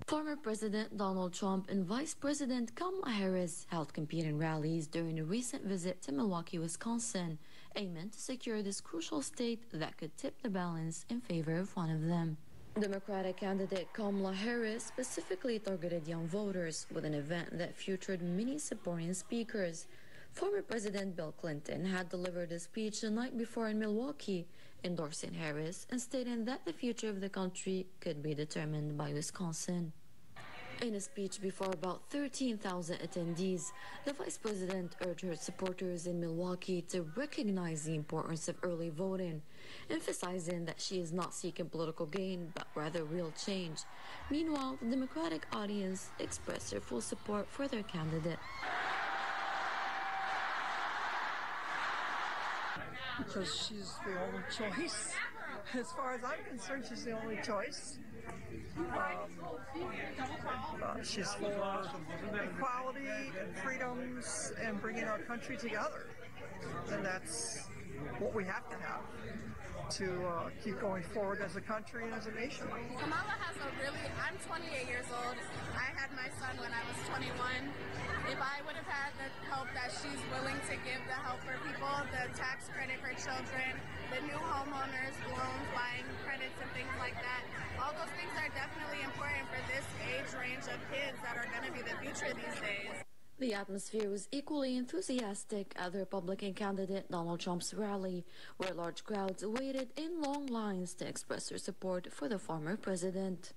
Former President Donald Trump and Vice President Kamala Harris held competing rallies during a recent visit to Milwaukee, Wisconsin, aiming to secure this crucial state that could tip the balance in favor of one of them. Democratic candidate Kamala Harris specifically targeted young voters with an event that featured many supporting speakers. Former President Bill Clinton had delivered a speech the night before in Milwaukee, endorsing Harris and stating that the future of the country could be determined by Wisconsin. In a speech before about 13,000 attendees, the vice president urged her supporters in Milwaukee to recognize the importance of early voting, emphasizing that she is not seeking political gain, but rather real change. Meanwhile, the Democratic audience expressed their full support for their candidate. Because she's the only choice. As far as I'm concerned, she's the only choice. She's for equality and freedoms and bringing our country together. And that's what we have to have to keep going forward as a country and as a nation. Kamala has I'm 28 years old. I had my son when I was 21. If I would have had the help that she's willing to give the help for people, the tax credit for children, the new homeowners loans, buying credits and things like that, all those things are definitely important for this age range of kids that are going to be the future these days. The atmosphere was equally enthusiastic at the Republican candidate Donald Trump's rally, where large crowds waited in long lines to express their support for the former president.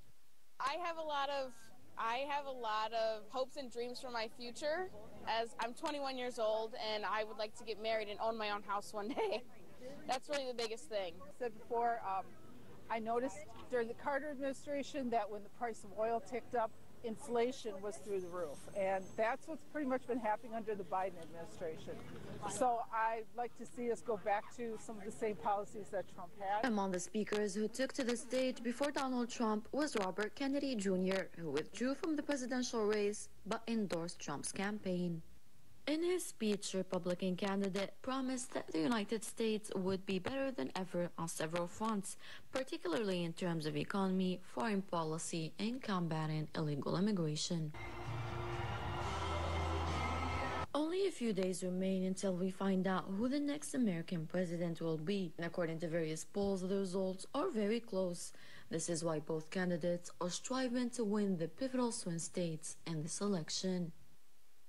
I have a lot of hopes and dreams for my future, as I'm 21 years old and I would like to get married and own my own house one day. That's really the biggest thing. I said before, I noticed during the Carter administration that when the price of oil ticked up, inflation was through the roof, and that's what's pretty much been happening under the Biden administration. So I'd like to see us go back to some of the same policies that Trump had. Among the speakers who took to the stage before Donald Trump was Robert Kennedy Jr., who withdrew from the presidential race but endorsed Trump's campaign. In his speech, the Republican candidate promised that the United States would be better than ever on several fronts, particularly in terms of economy, foreign policy, and combating illegal immigration. Only a few days remain until we find out who the next American president will be. And according to various polls, the results are very close. This is why both candidates are striving to win the pivotal swing states in this election.